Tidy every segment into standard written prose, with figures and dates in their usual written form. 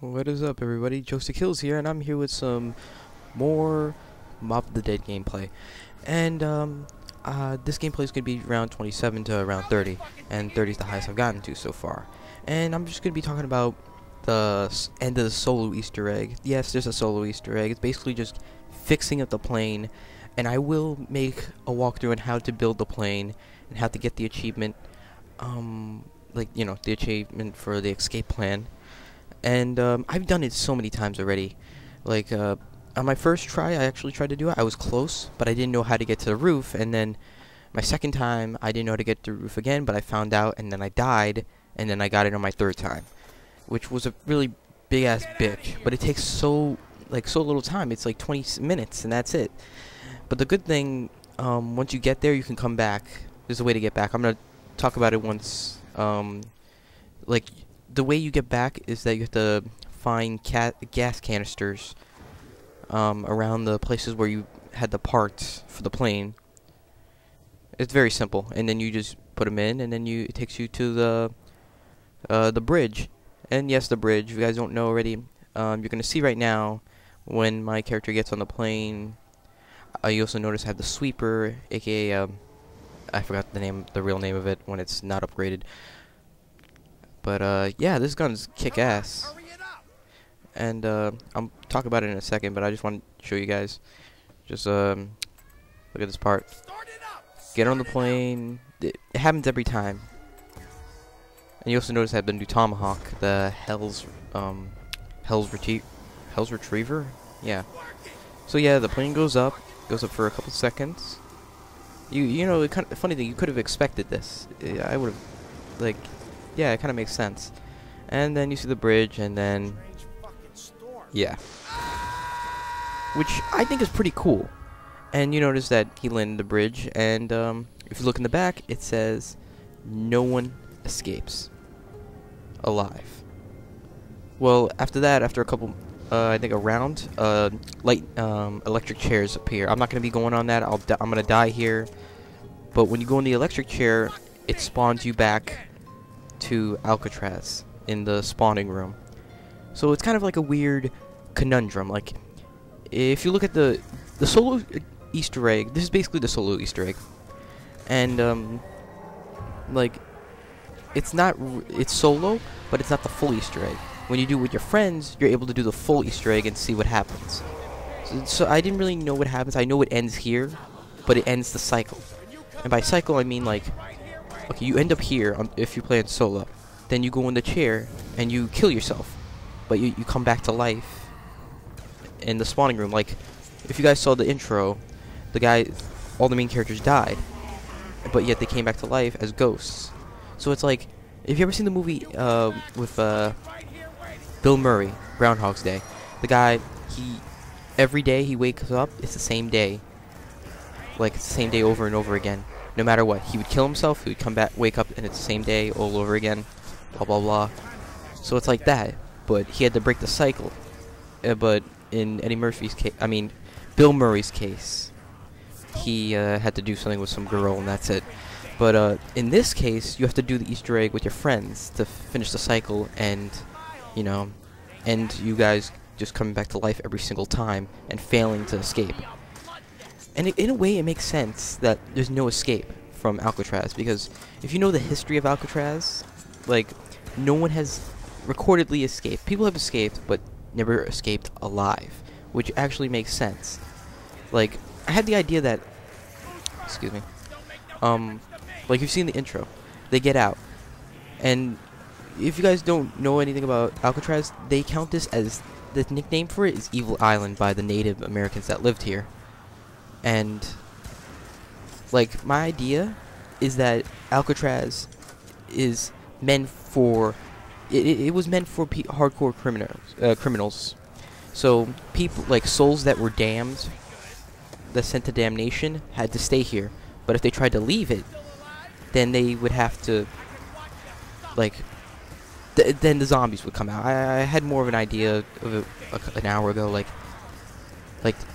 What is up, everybody? Joystick Hills here, and I'm here with some more Mob of the Dead gameplay. And this gameplay is going to be around 27 to around 30, and 30 is the highest I've gotten to so far. And I'm just going to be talking about the end of the solo Easter egg. Yes, there's a solo Easter egg. It's basically just fixing up the plane, and I will make a walkthrough on how to build the plane and how to get the achievement, the achievement for the escape plan. And I've done it so many times already. Like, on my first try, I actually tried to do it. I was close, but I didn't know how to get to the roof. And then my second time, I didn't know how to get to the roof again, but I found out, and then I died, and then I got it on my third time, which was a really big-ass bitch. But it takes so little time. It's like 20 minutes, and that's it. But the good thing, once you get there, you can come back. There's a way to get back. I'm going to talk about it once, the way you get back is that you have to find gas canisters around the places where you had the parts for the plane. It's very simple, and then you just put them in, and then it takes you to the bridge. And yes, the bridge. If you guys don't know already, you're gonna see right now when my character gets on the plane. You also notice I have the sweeper, aka I forgot the real name of it when it's not upgraded. But yeah, this gun's kick-ass, and I'll talk about it in a second, but I just want to show you guys. Just look at this part. Get on the plane. It happens every time. And you also notice I have the new tomahawk, the Hell's Retriever. Yeah. So yeah, the plane goes up for a couple seconds. You know, it kind of funny thing. You could have expected this. I would have, yeah, it kind of makes sense. And then you see the bridge, and then, yeah. Which I think is pretty cool. And you notice that he landed the bridge, and if you look in the back, it says, no one escapes alive. Well, after that, after a couple, I think a round, electric chairs appear. I'm not going to be going on that. I'm going to die here. But when you go in the electric chair, it spawns you back to Alcatraz in the spawning room. So it's kind of like a weird conundrum. Like, if you look at the solo Easter egg, this is basically the solo Easter egg, and it's solo, but it's not the full Easter egg. When you do it with your friends, you're able to do the full Easter egg and see what happens. So I didn't really know what happens. I know it ends here, but it ends the cycle. And by cycle, I mean, like, okay, you end up here if you play in solo. Then you go in the chair and you kill yourself. But you come back to life in the spawning room. Like, if you guys saw the intro, all the main characters died. But yet they came back to life as ghosts. So it's like, have you ever seen the movie with Bill Murray, Groundhog's Day? The guy, every day he wakes up, it's the same day. Like, it's the same day over and over again. No matter what, he would kill himself, he would come back, wake up, and it's the same day all over again, blah blah blah. So it's like that, but he had to break the cycle. But in Eddie Murphy's case, I mean, Bill Murray's case, he had to do something with some girl, and that's it. But in this case, you have to do the Easter egg with your friends to finish the cycle, and and you guys just coming back to life every single time and failing to escape. And in a way, it makes sense that there's no escape from Alcatraz, because if you know the history of Alcatraz, like, no one has recordedly escaped. People have escaped, but never escaped alive, which actually makes sense. Like, I had the idea that, excuse me, like, you've seen the intro, they get out, and if you guys don't know anything about Alcatraz, they count this as, the nickname for it is Evil Island by the Native Americans that lived here. And, like, my idea is that Alcatraz is meant for, it was meant for hardcore criminals. So, people, like, souls that were damned, that sent to damnation, had to stay here. But if they tried to leave it, then they would have to, like, then the zombies would come out. I had more of an idea of it an hour ago, like,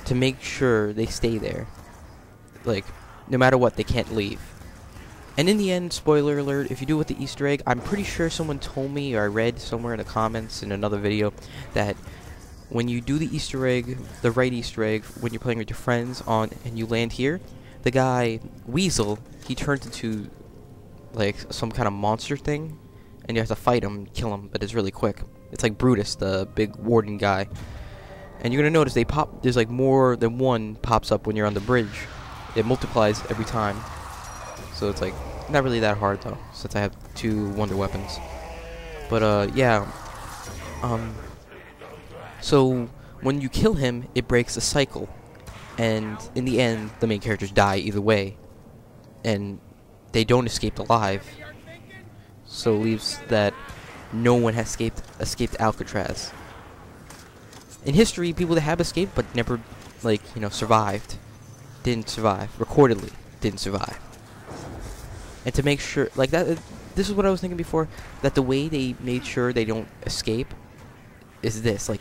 to make sure they stay there. Like, no matter what, they can't leave. And in the end, spoiler alert, if you do it with the Easter egg, I'm pretty sure someone told me, or I read somewhere in the comments in another video, that when you do the Easter egg, the right Easter egg, when you're playing with your friends and you land here, the guy, Weasel, he turns into, like, some kind of monster thing, and you have to fight him and kill him, but it's really quick. It's like Brutus, the big warden guy. And you're gonna notice there's like more than one pops up when you're on the bridge. It multiplies every time. So it's like, not really that hard though, since I have 2 wonder weapons. But yeah. So when you kill him, it breaks a cycle. And in the end, the main characters die either way. And they don't escape alive. So it leaves that no one has escaped Alcatraz. In history, people that have escaped but never, like, you know, survived. Didn't survive. Recordedly, didn't survive. And to make sure, like that, this is what I was thinking before, that the way they made sure they don't escape is this. Like,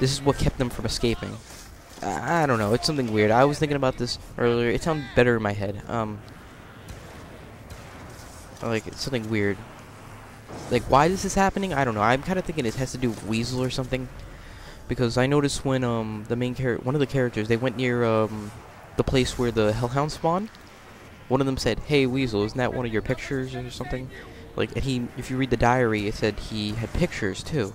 this is what kept them from escaping. I don't know, it's something weird. I was thinking about this earlier. It sounded better in my head. Like, it's something weird. Like, why this is happening? I don't know. I'm kind of thinking it has to do with Weasel or something. Because I noticed when one of the characters, they went near the place where the Hellhounds spawn. One of them said, "Hey Weasel, isn't that one of your pictures or something?" Like, and if you read the diary, it said he had pictures too.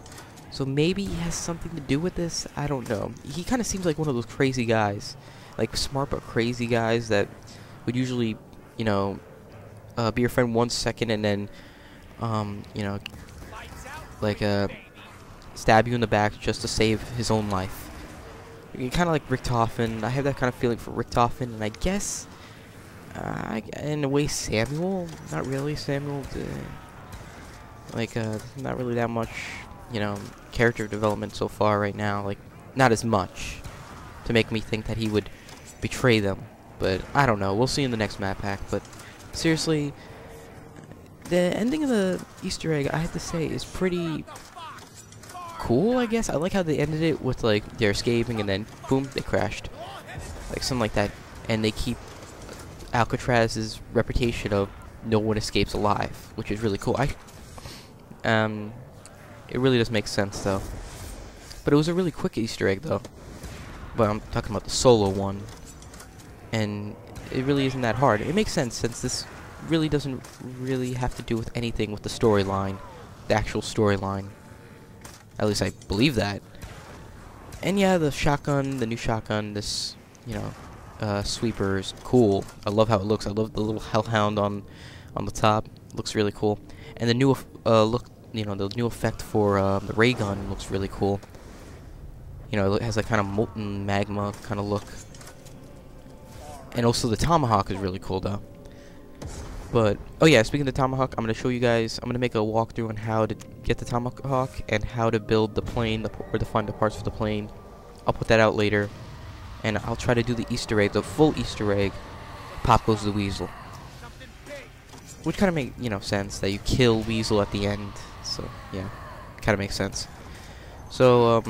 So maybe he has something to do with this. I don't know. He kind of seems like one of those crazy guys, like smart but crazy guys that would usually, you know, be your friend 1 second and then, you know, like stab you in the back just to save his own life. Kind of like Richtofen. I have that kind of feeling for Richtofen, and I guess, in a way, Samuel. Not really Samuel. Like, not really that much, you know, character development so far right now. Like, not as much to make me think that he would betray them. But I don't know. We'll see in the next map pack. But seriously, the ending of the Easter egg, I have to say, is pretty cool, I guess. I like how they ended it with, like, they're escaping and then, boom, they crashed. Like, something like that. And they keep Alcatraz's reputation of no one escapes alive, which is really cool. It really does make sense, though. But it was a really quick Easter egg, though. But I'm talking about the solo one. And it really isn't that hard. It makes sense, since this really doesn't really have to do with anything with the storyline. The actual storyline. At least I believe that. And yeah, the shotgun, the new shotgun, this, you know, sweeper is cool. I love how it looks. I love the little hellhound on the top. It looks really cool. And the new look, you know, the new effect for the ray gun looks really cool. You know, it has that kind of molten magma kind of look. And also the tomahawk is really cool, though. But, oh yeah, speaking of the tomahawk, I'm going to show you guys, I'm going to make a walkthrough on how to get the tomahawk and how to build the plane, or to find the parts for the plane. I'll put that out later. And I'll try to do the Easter egg, the full Easter egg. Pop goes the Weasel. Which kind of make, you know, sense, that you kill Weasel at the end. So, yeah, kind of makes sense. So,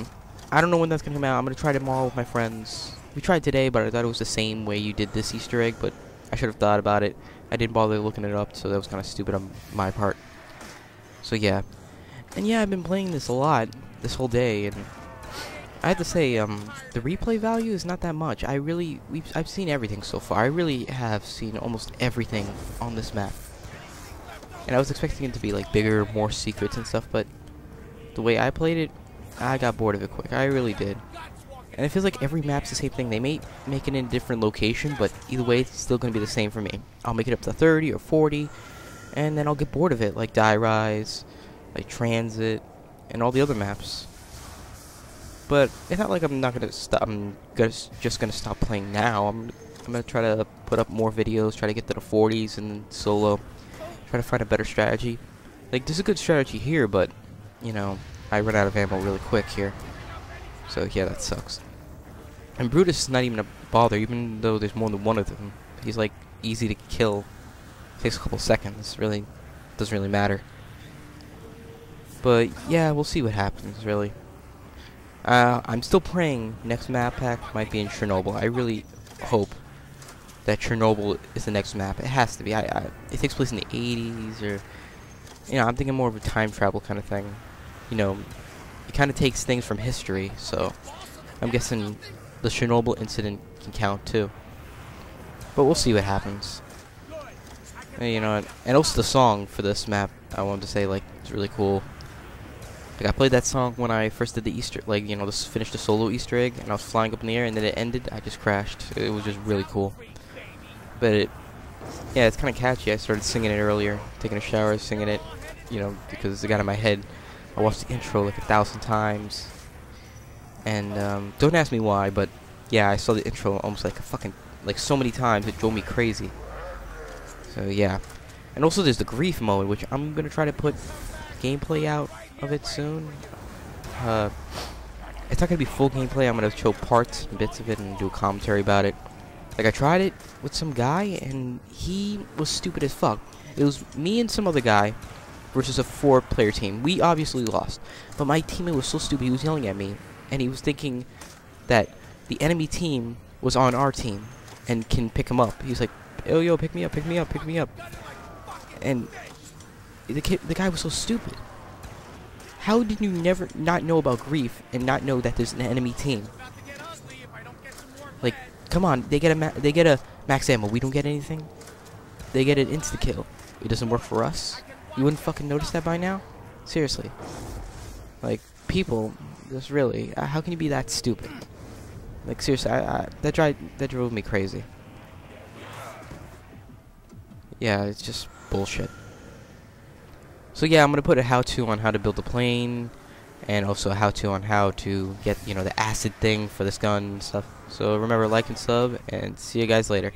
I don't know when that's going to come out. I'm going to try tomorrow with my friends. We tried today, but I thought it was the same way you did this Easter egg, but I should have thought about it. I didn't bother looking it up, so that was kind of stupid on my part. So yeah. And yeah, I've been playing this a lot this whole day, and I have to say, the replay value is not that much. I've seen everything so far. I really have seen almost everything on this map. And I was expecting it to be like bigger, more secrets and stuff, but the way I played it, I got bored of it quick. I really did. And it feels like every map's the same thing. They may make it in a different location, but either way, it's still going to be the same for me. I'll make it up to 30 or 40, and then I'll get bored of it, like Die Rise, like Transit, and all the other maps. But it's not like I'm not going to stop. I'm just going to stop playing now. I'm going to try to put up more videos, try to get to the 40s and solo, try to find a better strategy. Like, there's a good strategy here, but, you know, I run out of ammo really quick here. So yeah, that sucks. And Brutus is not even a bother, even though there's more than one of them. He's like easy to kill. Takes a couple seconds. Really, doesn't really matter. But yeah, we'll see what happens. Really, I'm still praying next map pack might be in Chernobyl. I really hope that Chernobyl is the next map. It has to be. It takes place in the 80s, or I'm thinking more of a time travel kind of thing. It kind of takes things from history, so I'm guessing the Chernobyl incident can count too. But we'll see what happens. And also the song for this map, I wanted to say, like, it's really cool. Like, I played that song when I first did the Easter, like, finished the solo Easter egg, and I was flying up in the air, and then it ended. I just crashed. It was just really cool. But yeah, it's kind of catchy. I started singing it earlier, taking a shower, singing it, because it got in my head. I watched the intro like 1,000 times, and don't ask me why, but yeah, I saw the intro almost like so many times it drove me crazy. So yeah, and also there's the grief mode, which I'm gonna try to put gameplay out of it soon. It's not gonna be full gameplay. I'm gonna show parts and bits of it and do a commentary about it. Like, I tried it with some guy, and he was stupid as fuck. It was me and some other guy versus a 4-player team. We obviously lost, but my teammate was so stupid. He was yelling at me, and he was thinking that the enemy team was on our team and can pick him up. He was like, yo, pick me up, pick me up, pick me up. And the guy was so stupid. How did you not know about grief and not know that there's an enemy team? Like, come on, they get a max ammo. We don't get anything. They get an insta kill. It doesn't work for us. You wouldn't fucking notice that by now? Seriously. Like, people, just really, how can you be that stupid? Like, seriously, that drove me crazy. Yeah, it's just bullshit. So yeah, I'm gonna put a how-to on how to build a plane, and also a how-to on how to get, the acid thing for this gun and stuff. So remember, like and sub, and see you guys later.